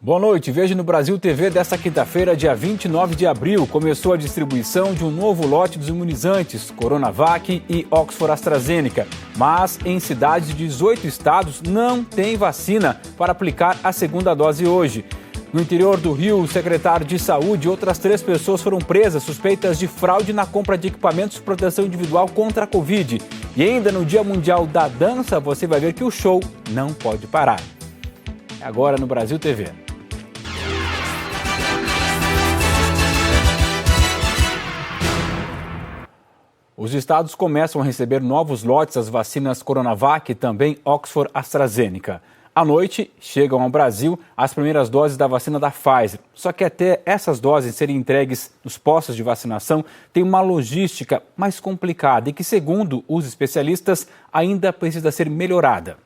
Boa noite, veja no Brasil TV desta quinta-feira, dia 29 de abril, começou a distribuição de um novo lote dos imunizantes, Coronavac e Oxford AstraZeneca. Mas em cidades de 18 estados não tem vacina para aplicar a segunda dose hoje. No interior do Rio, o secretário de Saúde e outras 3 pessoas foram presas suspeitas de fraude na compra de equipamentos de proteção individual contra a Covid. E ainda no Dia Mundial da Dança, você vai ver que o show não pode parar. Agora no Brasil TV. Os estados começam a receber novos lotes das vacinas Coronavac e também Oxford AstraZeneca. À noite, chegam ao Brasil as primeiras doses da vacina da Pfizer. Só que até essas doses serem entregues nos postos de vacinação, tem uma logística mais complicada e que, segundo os especialistas, ainda precisa ser melhorada.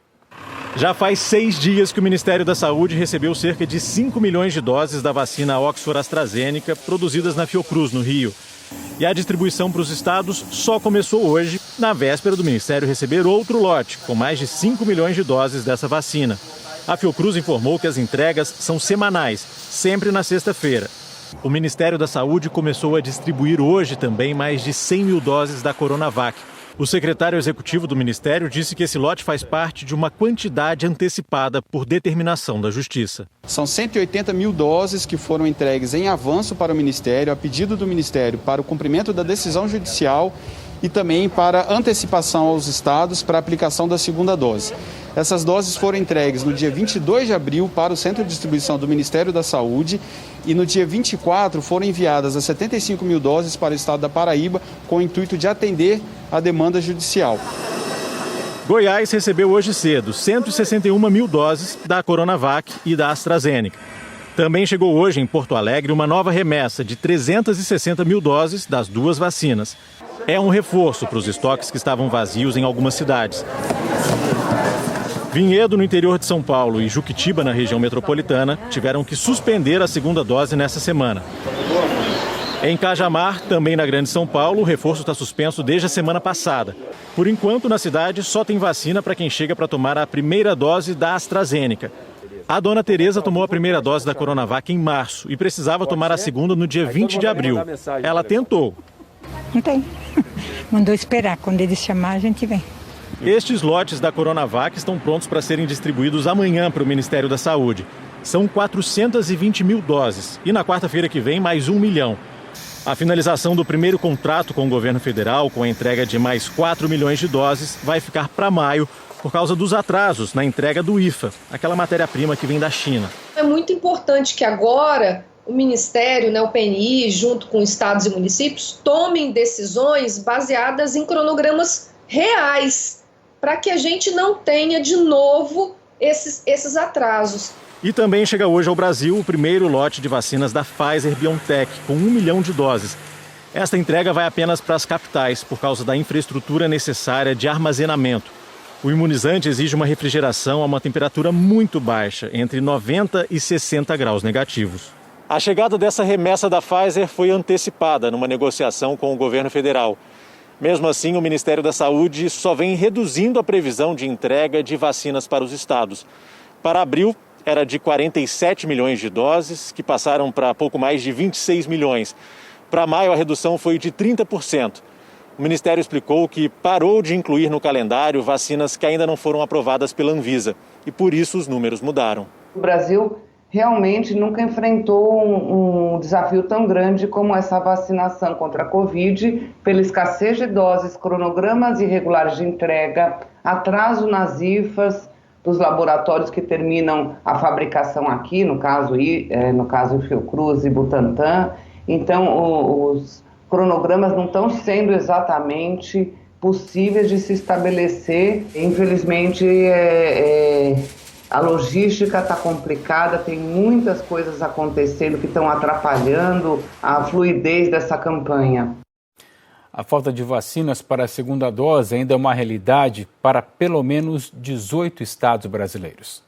Já faz 6 dias que o Ministério da Saúde recebeu cerca de 5 milhões de doses da vacina Oxford AstraZeneca produzidas na Fiocruz, no Rio. E a distribuição para os estados só começou hoje, na véspera do Ministério receber outro lote, com mais de 5 milhões de doses dessa vacina. A Fiocruz informou que as entregas são semanais, sempre na sexta-feira. O Ministério da Saúde começou a distribuir hoje também mais de 100 mil doses da Coronavac. O secretário executivo do Ministério disse que esse lote faz parte de uma quantidade antecipada por determinação da Justiça. São 180 mil doses que foram entregues em avanço para o Ministério, a pedido do Ministério, para o cumprimento da decisão judicial e também para antecipação aos estados para a aplicação da segunda dose. Essas doses foram entregues no dia 22 de abril para o Centro de Distribuição do Ministério da Saúde e no dia 24 foram enviadas as 75 mil doses para o estado da Paraíba com o intuito de atender a demanda judicial. Goiás recebeu hoje cedo 161 mil doses da Coronavac e da AstraZeneca. Também chegou hoje em Porto Alegre uma nova remessa de 360 mil doses das duas vacinas. É um reforço para os estoques que estavam vazios em algumas cidades. Vinhedo, no interior de São Paulo, e Juquitiba, na região metropolitana, tiveram que suspender a segunda dose nessa semana. Em Cajamar, também na Grande São Paulo, o reforço está suspenso desde a semana passada. Por enquanto, na cidade, só tem vacina para quem chega para tomar a primeira dose da AstraZeneca. A dona Tereza tomou a primeira dose da Coronavac em março e precisava tomar a segunda no dia 20 de abril. Ela tentou. Não tem. Mandou esperar. Quando ele chamar, a gente vem. Estes lotes da Coronavac estão prontos para serem distribuídos amanhã para o Ministério da Saúde. São 420 mil doses e na quarta-feira que vem mais 1 milhão. A finalização do primeiro contrato com o governo federal, com a entrega de mais 4 milhões de doses, vai ficar para maio por causa dos atrasos na entrega do IFA, aquela matéria-prima que vem da China. É muito importante que agora o Ministério, o PNI, junto com estados e municípios, tomem decisões baseadas em cronogramas reais, para que a gente não tenha de novo esses atrasos. E também chega hoje ao Brasil o primeiro lote de vacinas da Pfizer-BioNTech, com 1 milhão de doses. Esta entrega vai apenas para as capitais, por causa da infraestrutura necessária de armazenamento. O imunizante exige uma refrigeração a uma temperatura muito baixa, entre 90 e 60 graus negativos. A chegada dessa remessa da Pfizer foi antecipada numa negociação com o governo federal. Mesmo assim, o Ministério da Saúde só vem reduzindo a previsão de entrega de vacinas para os estados. Para abril, era de 47 milhões de doses, que passaram para pouco mais de 26 milhões. Para maio, a redução foi de 30%. O Ministério explicou que parou de incluir no calendário vacinas que ainda não foram aprovadas pela Anvisa. E por isso os números mudaram. O Brasil realmente nunca enfrentou um desafio tão grande como essa vacinação contra a Covid, pela escassez de doses, cronogramas irregulares de entrega, atraso nas IFAs, dos laboratórios que terminam a fabricação aqui, no caso Fiocruz e Butantan. Então, os cronogramas não estão sendo exatamente possíveis de se estabelecer. Infelizmente, a logística está complicada, tem muitas coisas acontecendo que estão atrapalhando a fluidez dessa campanha. A falta de vacinas para a segunda dose ainda é uma realidade para pelo menos 18 estados brasileiros.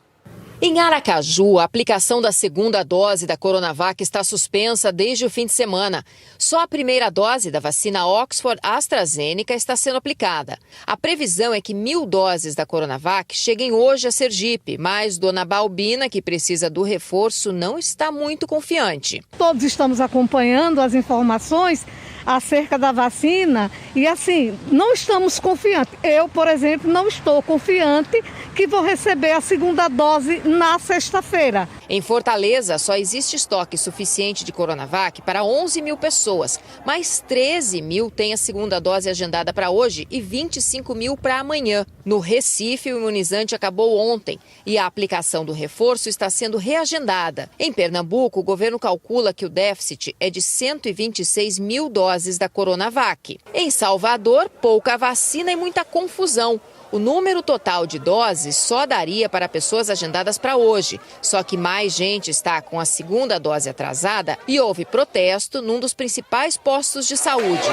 Em Aracaju, a aplicação da segunda dose da Coronavac está suspensa desde o fim de semana. Só a primeira dose da vacina Oxford AstraZeneca está sendo aplicada. A previsão é que 1.000 doses da Coronavac cheguem hoje a Sergipe, mas Dona Balbina, que precisa do reforço, não está muito confiante. Todos estamos acompanhando as informações acerca da vacina e assim, não estamos confiantes. Eu, por exemplo, não estou confiante que vou receber a segunda dose na sexta-feira. Em Fortaleza, só existe estoque suficiente de Coronavac para 11.000 pessoas, mas 13.000 têm a segunda dose agendada para hoje e 25.000 para amanhã. No Recife, o imunizante acabou ontem e a aplicação do reforço está sendo reagendada. Em Pernambuco, o governo calcula que o déficit é de 126.000 doses da Coronavac. Em Salvador, pouca vacina e muita confusão. O número total de doses só daria para pessoas agendadas para hoje. Só que mais gente está com a segunda dose atrasada e houve protesto num dos principais postos de saúde.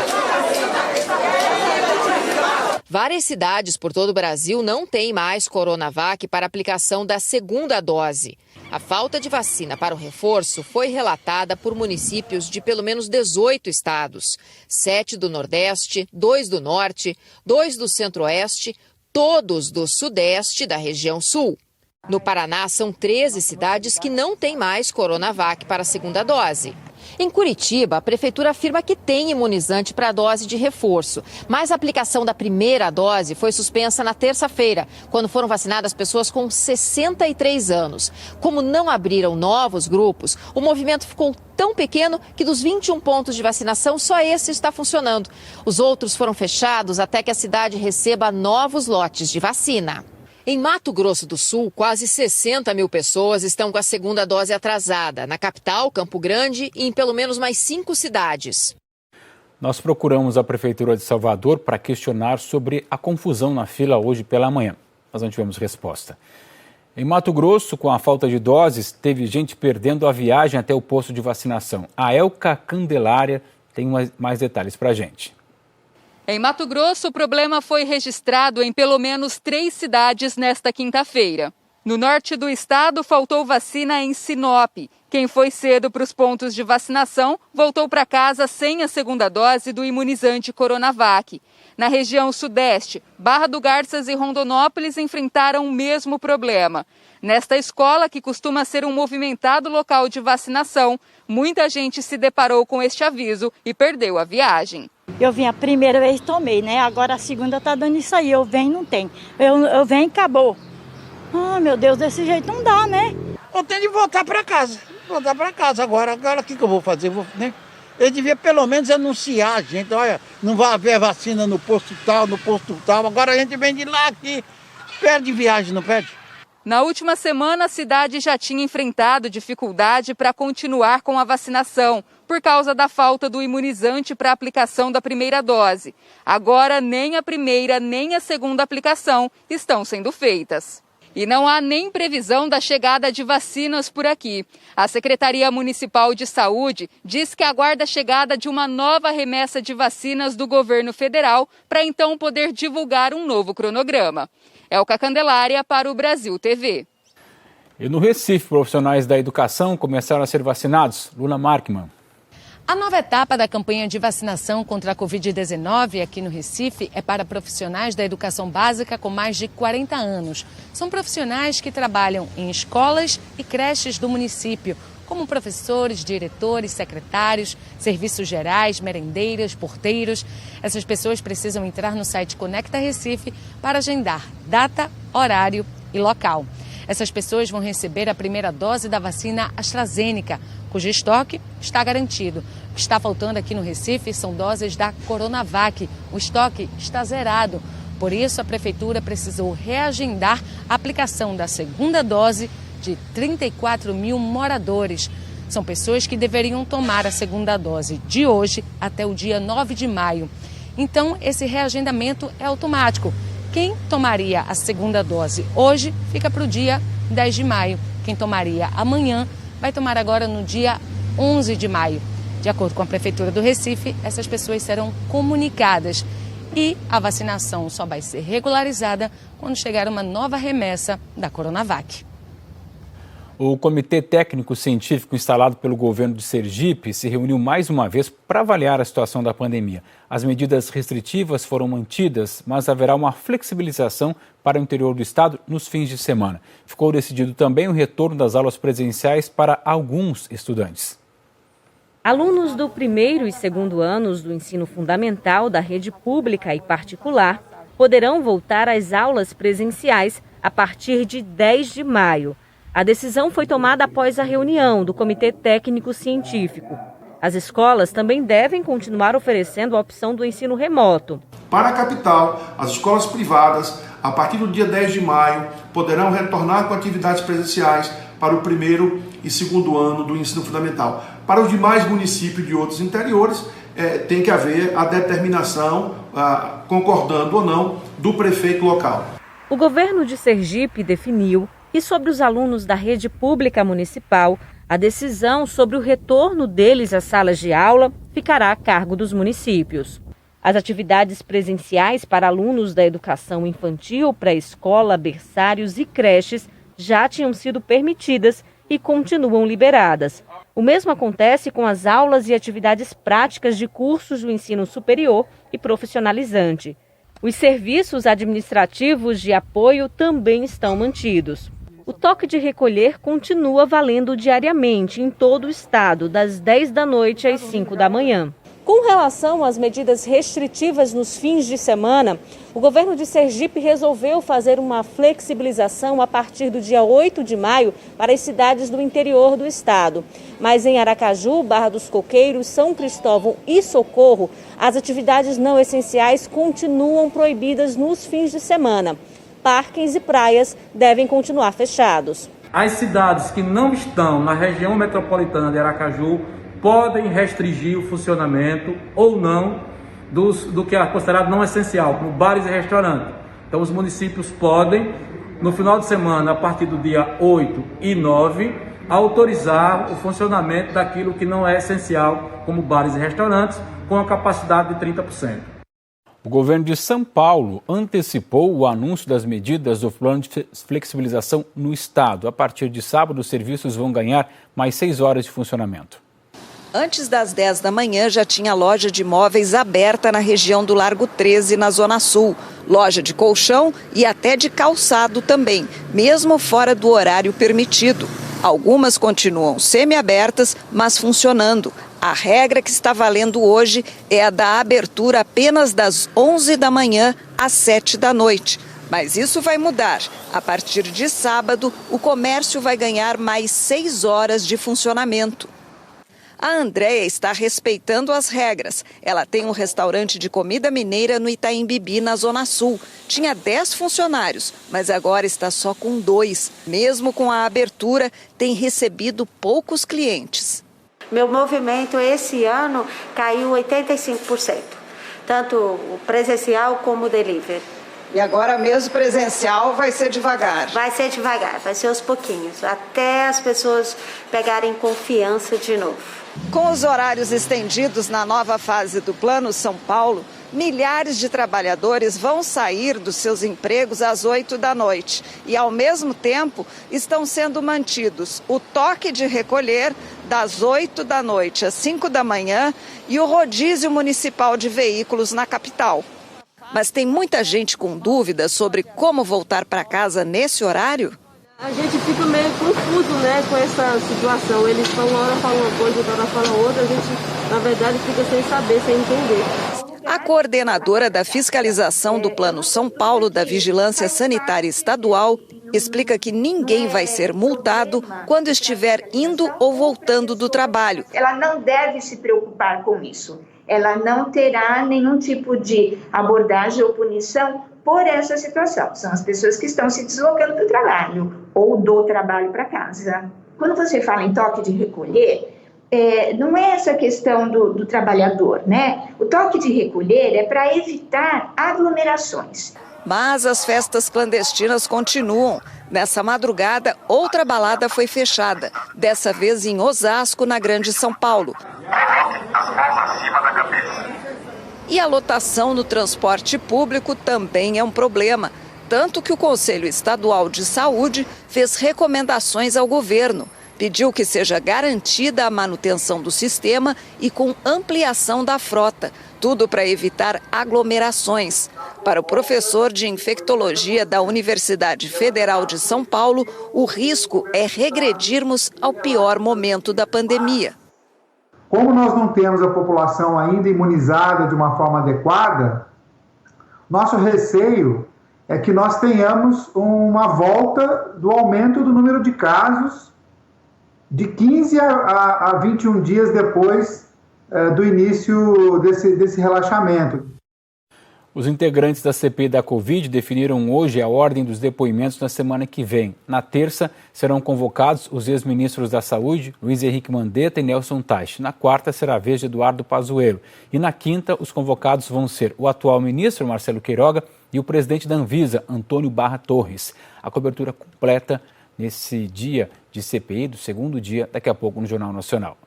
Várias cidades por todo o Brasil não têm mais Coronavac para aplicação da segunda dose. A falta de vacina para o reforço foi relatada por municípios de pelo menos 18 estados. 7 do Nordeste, 2 do Norte, 2 do Centro-Oeste, todos do Sudeste da região Sul. No Paraná, são 13 cidades que não têm mais Coronavac para a segunda dose. Em Curitiba, a prefeitura afirma que tem imunizante para a dose de reforço, mas a aplicação da primeira dose foi suspensa na terça-feira, quando foram vacinadas pessoas com 63 anos. Como não abriram novos grupos, o movimento ficou tão pequeno que dos 21 pontos de vacinação, só esse está funcionando. Os outros foram fechados até que a cidade receba novos lotes de vacina. Em Mato Grosso do Sul, quase 60.000 pessoas estão com a segunda dose atrasada, na capital, Campo Grande, e em pelo menos mais 5 cidades. Nós procuramos a Prefeitura de Salvador para questionar sobre a confusão na fila hoje pela manhã. Mas não tivemos resposta. Em Mato Grosso, com a falta de doses, teve gente perdendo a viagem até o posto de vacinação. A Elka Candelária tem mais detalhes para a gente. Em Mato Grosso, o problema foi registrado em pelo menos 3 cidades nesta quinta-feira. No norte do estado, faltou vacina em Sinop. Quem foi cedo para os pontos de vacinação voltou para casa sem a segunda dose do imunizante Coronavac. Na região sudeste, Barra do Garças e Rondonópolis enfrentaram o mesmo problema. Nesta escola, que costuma ser um movimentado local de vacinação, muita gente se deparou com este aviso e perdeu a viagem. Eu vim a primeira vez, tomei, né? Agora a segunda tá dando isso aí. Eu venho, não tem. Eu venho e acabou. Ah, meu Deus, desse jeito não dá, né? Eu tenho de voltar para casa. Agora o que eu vou fazer? Né? Ele devia pelo menos anunciar a gente. Olha, não vai haver vacina no posto tal. Agora a gente vem de lá aqui. Perde viagem, não perde? Na última semana, a cidade já tinha enfrentado dificuldade para continuar com a vacinação, por causa da falta do imunizante para a aplicação da primeira dose. Agora, nem a primeira nem a segunda aplicação estão sendo feitas. E não há nem previsão da chegada de vacinas por aqui. A Secretaria Municipal de Saúde diz que aguarda a chegada de uma nova remessa de vacinas do governo federal para então poder divulgar um novo cronograma. Elka Candelária para o Brasil TV. E no Recife, profissionais da educação começaram a ser vacinados. Luna Markman. A nova etapa da campanha de vacinação contra a Covid-19 aqui no Recife é para profissionais da educação básica com mais de 40 anos. São profissionais que trabalham em escolas e creches do município, como professores, diretores, secretários, serviços gerais, merendeiras, porteiros. Essas pessoas precisam entrar no site Conecta Recife para agendar data, horário e local. Essas pessoas vão receber a primeira dose da vacina AstraZeneca, cujo estoque está garantido. O que está faltando aqui no Recife são doses da Coronavac. O estoque está zerado. Por isso, a Prefeitura precisou reagendar a aplicação da segunda dose de 34.000 moradores. São pessoas que deveriam tomar a segunda dose de hoje até o dia 9 de maio. Então, esse reagendamento é automático. Quem tomaria a segunda dose hoje fica para o dia 10 de maio. Quem tomaria amanhã vai tomar agora no dia 11 de maio. De acordo com a Prefeitura do Recife, essas pessoas serão comunicadas e a vacinação só vai ser regularizada quando chegar uma nova remessa da Coronavac. O Comitê Técnico Científico instalado pelo governo de Sergipe se reuniu mais uma vez para avaliar a situação da pandemia. As medidas restritivas foram mantidas, mas haverá uma flexibilização para o interior do estado nos fins de semana. Ficou decidido também o retorno das aulas presenciais para alguns estudantes. Alunos do primeiro e segundo anos do ensino fundamental da rede pública e particular poderão voltar às aulas presenciais a partir de 10 de maio. A decisão foi tomada após a reunião do Comitê Técnico Científico. As escolas também devem continuar oferecendo a opção do ensino remoto. Para a capital, as escolas privadas, a partir do dia 10 de maio, poderão retornar com atividades presenciais para o primeiro e segundo ano do ensino fundamental. Para os demais municípios de outros interiores, tem que haver a determinação, concordando ou não, do prefeito local. O governo de Sergipe definiu que sobre os alunos da rede pública municipal, a decisão sobre o retorno deles às salas de aula ficará a cargo dos municípios. As atividades presenciais para alunos da educação infantil, pré-escola, berçários e creches já tinham sido permitidas e continuam liberadas. O mesmo acontece com as aulas e atividades práticas de cursos do ensino superior e profissionalizante. Os serviços administrativos de apoio também estão mantidos. O toque de recolher continua valendo diariamente em todo o estado, das 10 da noite às 5 da manhã. Com relação às medidas restritivas nos fins de semana, o governo de Sergipe resolveu fazer uma flexibilização a partir do dia 8 de maio para as cidades do interior do estado. Mas em Aracaju, Barra dos Coqueiros, São Cristóvão e Socorro, as atividades não essenciais continuam proibidas nos fins de semana. Parques e praias devem continuar fechados. As cidades que não estão na região metropolitana de Aracaju podem restringir o funcionamento ou não do que é considerado não essencial, como bares e restaurantes. Então os municípios podem, no final de semana, a partir do dia 8 e 9, autorizar o funcionamento daquilo que não é essencial, como bares e restaurantes, com a capacidade de 30%. O governo de São Paulo antecipou o anúncio das medidas do plano de flexibilização no estado. A partir de sábado, os serviços vão ganhar mais 6 horas de funcionamento. Antes das 10 da manhã, já tinha loja de móveis aberta na região do Largo 13, na Zona Sul. Loja de colchão e até de calçado também, mesmo fora do horário permitido. Algumas continuam semi-abertas, mas funcionando. A regra que está valendo hoje é a da abertura apenas das 11 da manhã às 7 da noite. Mas isso vai mudar. A partir de sábado, o comércio vai ganhar mais 6 horas de funcionamento. A Andréia está respeitando as regras. Ela tem um restaurante de comida mineira no Itaim Bibi, na Zona Sul. Tinha 10 funcionários, mas agora está só com 2. Mesmo com a abertura, tem recebido poucos clientes. Meu movimento esse ano caiu 85%, tanto o presencial como o delivery. E agora mesmo presencial vai ser devagar? Vai ser devagar, vai ser aos pouquinhos, até as pessoas pegarem confiança de novo. Com os horários estendidos na nova fase do Plano São Paulo, milhares de trabalhadores vão sair dos seus empregos às 8 da noite e, ao mesmo tempo, estão sendo mantidos o toque de recolher das 8 da noite às 5 da manhã e o rodízio municipal de veículos na capital. Mas tem muita gente com dúvidas sobre como voltar para casa nesse horário? A gente fica meio confuso, né, com essa situação. Eles falam uma hora, falam uma coisa, outra hora falam outra. A gente, na verdade, fica sem saber, sem entender. A coordenadora da fiscalização do Plano São Paulo da Vigilância Sanitária Estadual explica que ninguém vai ser multado quando estiver indo ou voltando do trabalho. Ela não deve se preocupar com isso. Ela não terá nenhum tipo de abordagem ou punição por essa situação. São as pessoas que estão se deslocando para o trabalho ou do trabalho para casa. Quando você fala em toque de recolher, não é essa questão do trabalhador, né? O toque de recolher é para evitar aglomerações. Mas as festas clandestinas continuam. Nessa madrugada, outra balada foi fechada, dessa vez em Osasco, na Grande São Paulo. E a lotação no transporte público também é um problema. Tanto que o Conselho Estadual de Saúde fez recomendações ao governo. Pediu que seja garantida a manutenção do sistema e com ampliação da frota, tudo para evitar aglomerações. Para o professor de infectologia da Universidade Federal de São Paulo, o risco é regredirmos ao pior momento da pandemia. Como nós não temos a população ainda imunizada de uma forma adequada, nosso receio é que nós tenhamos uma volta do aumento do número de casos de 15 a 21 dias depois do início desse relaxamento. Os integrantes da CPI da Covid definiram hoje a ordem dos depoimentos na semana que vem. Na terça, serão convocados os ex-ministros da Saúde, Luiz Henrique Mandetta e Nelson Teich. Na quarta, será a vez de Eduardo Pazuello. E na quinta, os convocados vão ser o atual ministro, Marcelo Queiroga, e o presidente da Anvisa, Antônio Barra Torres. A cobertura completa nesse dia de CPI, do segundo dia, daqui a pouco no Jornal Nacional.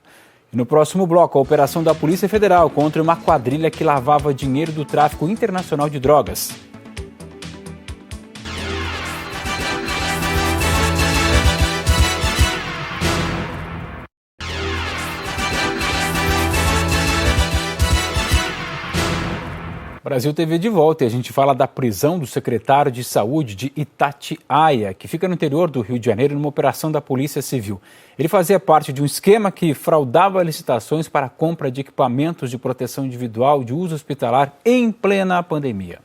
E no próximo bloco, a operação da Polícia Federal contra uma quadrilha que lavava dinheiro do tráfico internacional de drogas. O Brasil TV de volta e a gente fala da prisão do secretário de Saúde de Itatiaia, que fica no interior do Rio de Janeiro, numa operação da Polícia Civil. Ele fazia parte de um esquema que fraudava licitações para a compra de equipamentos de proteção individual de uso hospitalar em plena pandemia.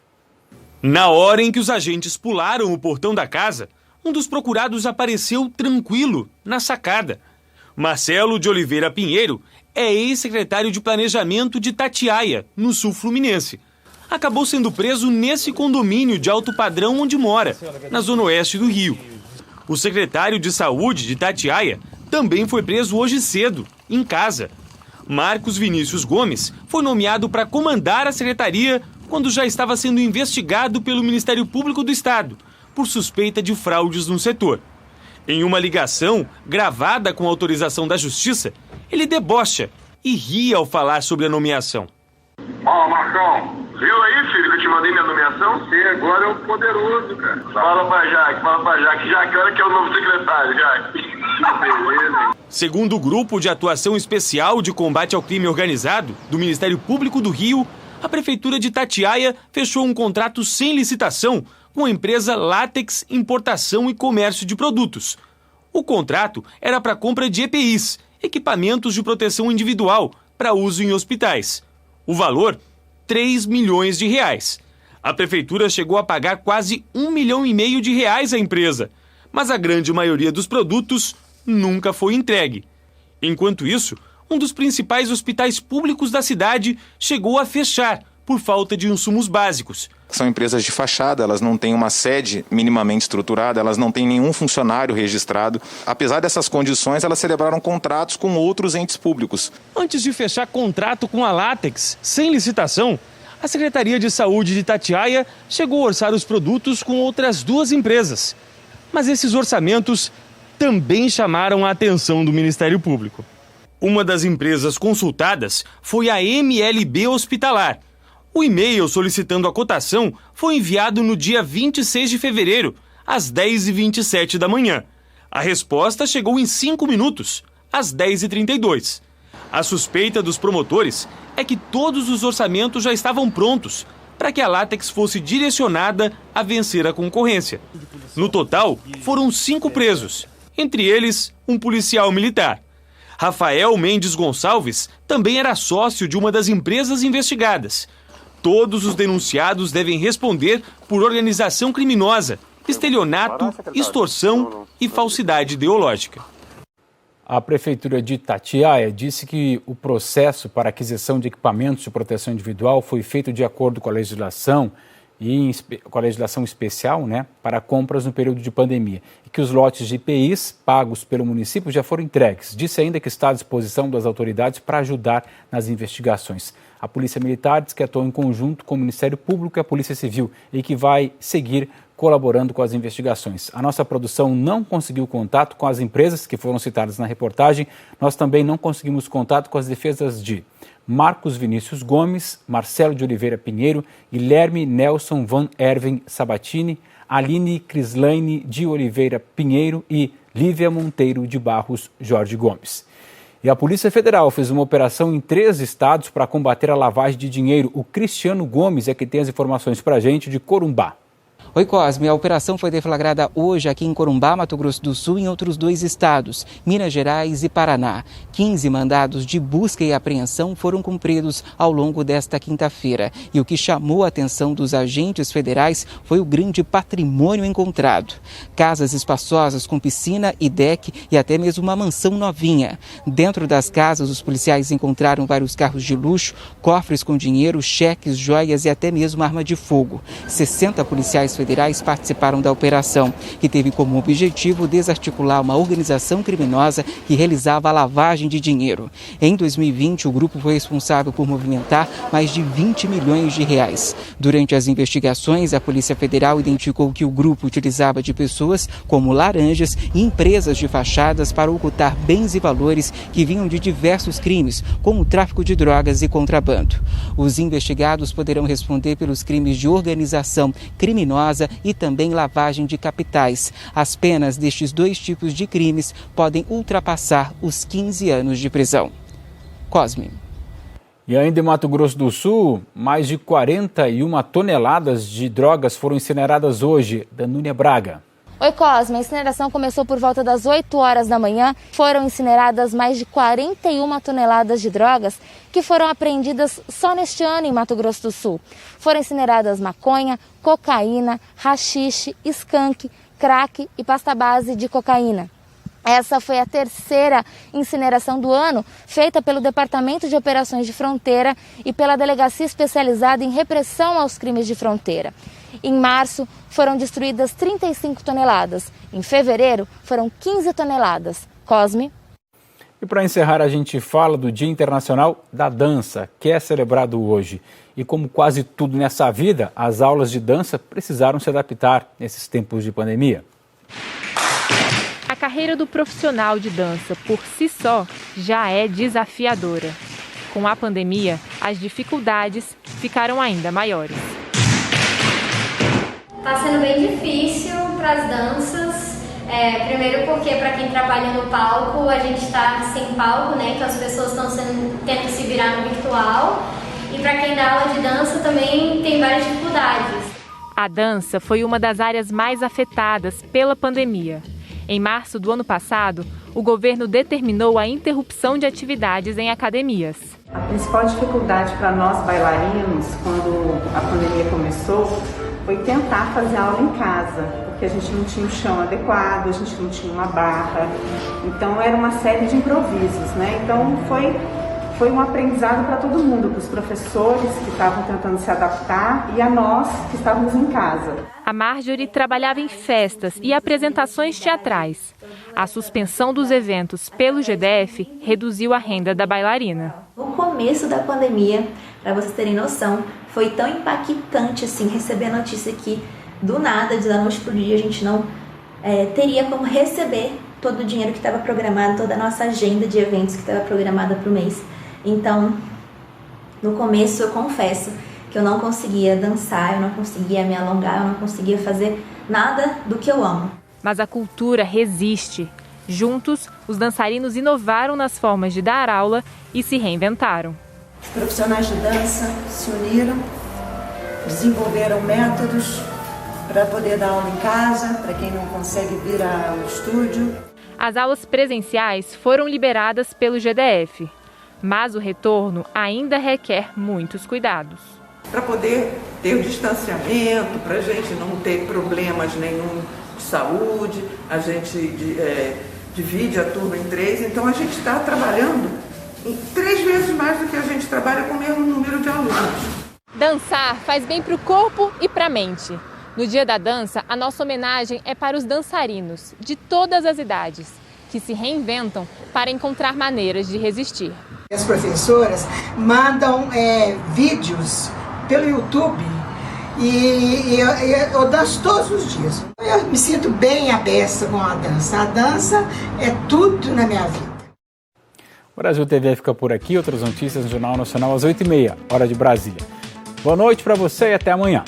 Na hora em que os agentes pularam o portão da casa, um dos procurados apareceu tranquilo na sacada. Marcelo de Oliveira Pinheiro é ex-secretário de Planejamento de Itatiaia, no sul fluminense. Acabou sendo preso nesse condomínio de alto padrão onde mora, na zona oeste do Rio. O secretário de Saúde de Itatiaia também foi preso hoje cedo, em casa. Marcos Vinícius Gomes foi nomeado para comandar a secretaria quando já estava sendo investigado pelo Ministério Público do Estado por suspeita de fraudes no setor. Em uma ligação gravada com autorização da Justiça, ele debocha e ri ao falar sobre a nomeação. Ó, Marcão, viu aí, filho, que eu te mandei minha nomeação? Você agora é o poderoso, cara. Fala pra Jaque. Jaque, olha que é o novo secretário, Jaque. Beleza. Segundo o Grupo de Atuação Especial de Combate ao Crime Organizado do Ministério Público do Rio, a Prefeitura de Itatiaia fechou um contrato sem licitação com a empresa Látex Importação e Comércio de Produtos. O contrato era para compra de EPIs, equipamentos de proteção individual, para uso em hospitais. O valor, 3 milhões de reais. A prefeitura chegou a pagar quase 1,5 milhão de reais à empresa, mas a grande maioria dos produtos nunca foi entregue. Enquanto isso, um dos principais hospitais públicos da cidade chegou a fechar por falta de insumos básicos. São empresas de fachada, elas não têm uma sede minimamente estruturada, elas não têm nenhum funcionário registrado. Apesar dessas condições, elas celebraram contratos com outros entes públicos. Antes de fechar contrato com a Látex, sem licitação, a Secretaria de Saúde de Itatiaia chegou a orçar os produtos com outras 2 empresas. Mas esses orçamentos também chamaram a atenção do Ministério Público. Uma das empresas consultadas foi a MLB Hospitalar. O e-mail solicitando a cotação foi enviado no dia 26 de fevereiro, às 10h27 da manhã. A resposta chegou em 5 minutos, às 10h32. A suspeita dos promotores é que todos os orçamentos já estavam prontos para que a Látex fosse direcionada a vencer a concorrência. No total, foram 5 presos, entre eles um policial militar. Rafael Mendes Gonçalves também era sócio de uma das empresas investigadas. Todos os denunciados devem responder por organização criminosa, estelionato, extorsão e falsidade ideológica. A Prefeitura de Itatiaia disse que o processo para aquisição de equipamentos de proteção individual foi feito de acordo com a legislação com a legislação especial, para compras no período de pandemia, e que os lotes de EPIs pagos pelo município já foram entregues. Disse ainda que está à disposição das autoridades para ajudar nas investigações. A Polícia Militar diz que atua em conjunto com o Ministério Público e a Polícia Civil e que vai seguir colaborando com as investigações. A nossa produção não conseguiu contato com as empresas que foram citadas na reportagem. Nós também não conseguimos contato com as defesas de Marcos Vinícius Gomes, Marcelo de Oliveira Pinheiro, Guilherme Nelson Van Erven Sabatini, Aline Crislaine de Oliveira Pinheiro e Lívia Monteiro de Barros Jorge Gomes. E a Polícia Federal fez uma operação em 3 estados para combater a lavagem de dinheiro. O Cristiano Gomes é que tem as informações para a gente de Corumbá. Oi, Cosme. A operação foi deflagrada hoje aqui em Corumbá, Mato Grosso do Sul, e em outros 2 estados, Minas Gerais e Paraná. 15 mandados de busca e apreensão foram cumpridos ao longo desta quinta-feira. E o que chamou a atenção dos agentes federais foi o grande patrimônio encontrado. Casas espaçosas com piscina e deck e até mesmo uma mansão novinha. Dentro das casas, os policiais encontraram vários carros de luxo, cofres com dinheiro, cheques, joias e até mesmo arma de fogo. 60 policiais federais participaram da operação, que teve como objetivo desarticular uma organização criminosa que realizava a lavagem de dinheiro. Em 2020, o grupo foi responsável por movimentar mais de 20 milhões de reais. Durante as investigações, a Polícia Federal identificou que o grupo utilizava de pessoas como laranjas e empresas de fachadas para ocultar bens e valores que vinham de diversos crimes, como tráfico de drogas e contrabando. Os investigados poderão responder pelos crimes de organização criminosa e também lavagem de capitais. As penas destes 2 tipos de crimes podem ultrapassar os 15 anos de prisão. Cosme. E ainda em Mato Grosso do Sul, mais de 41 toneladas de drogas foram incineradas hoje. Danúnia Braga. Oi, Cosme. A incineração começou por volta das 8 horas da manhã. Foram incineradas mais de 41 toneladas de drogas que foram apreendidas só neste ano em Mato Grosso do Sul. Foram incineradas maconha, cocaína, haxixe, skunk, crack e pasta base de cocaína. Essa foi a 3ª incineração do ano, feita pelo Departamento de Operações de Fronteira e pela Delegacia Especializada em Repressão aos Crimes de Fronteira. Em março, foram destruídas 35 toneladas. Em fevereiro, foram 15 toneladas. Cosme. E para encerrar, a gente fala do Dia Internacional da Dança, que é celebrado hoje. E como quase tudo nessa vida, as aulas de dança precisaram se adaptar nesses tempos de pandemia. A carreira do profissional de dança, por si só, já é desafiadora. Com a pandemia, as dificuldades ficaram ainda maiores. Está sendo bem difícil para as danças, primeiro porque para quem trabalha no palco, a gente está sem palco, né? Que as pessoas estão tendo que se virar no virtual. E para quem dá aula de dança também tem várias dificuldades. A dança foi uma das áreas mais afetadas pela pandemia. Em março do ano passado, o governo determinou a interrupção de atividades em academias. A principal dificuldade para nós bailarinos, quando a pandemia começou, foi tentar fazer aula em casa, porque a gente não tinha o chão adequado, a gente não tinha uma barra, então era uma série de improvisos, né? Então foi um aprendizado para todo mundo, para os professores que estavam tentando se adaptar e a nós que estávamos em casa. A Marjorie trabalhava em festas e apresentações teatrais. A suspensão dos eventos pelo GDF reduziu a renda da bailarina. No começo da pandemia, para vocês terem noção, foi tão impactante assim receber a notícia que do nada, de da noite para o dia, a gente não teria como receber todo o dinheiro que estava programado, toda a nossa agenda de eventos que estava programada para o mês. Então, no começo eu confesso que eu não conseguia dançar, eu não conseguia me alongar, eu não conseguia fazer nada do que eu amo. Mas a cultura resiste. Juntos, os dançarinos inovaram nas formas de dar aula e se reinventaram. Os profissionais de dança se uniram, desenvolveram métodos para poder dar aula em casa, para quem não consegue vir ao estúdio. As aulas presenciais foram liberadas pelo GDF, mas o retorno ainda requer muitos cuidados. Para poder ter o distanciamento, para a gente não ter problemas nenhum de saúde, a gente divide a turma em 3, então a gente está trabalhando 3 vezes mais do que a gente trabalha com o mesmo número de alunos. Dançar faz bem para o corpo e para a mente. No Dia da Dança, a nossa homenagem é para os dançarinos de todas as idades, que se reinventam para encontrar maneiras de resistir. As professoras mandam vídeos pelo YouTube e eu danço todos os dias. Eu me sinto bem à beça com a dança. A dança é tudo na minha vida. O Brasil TV fica por aqui. Outras notícias no Jornal Nacional às 8h30, hora de Brasília. Boa noite para você e até amanhã.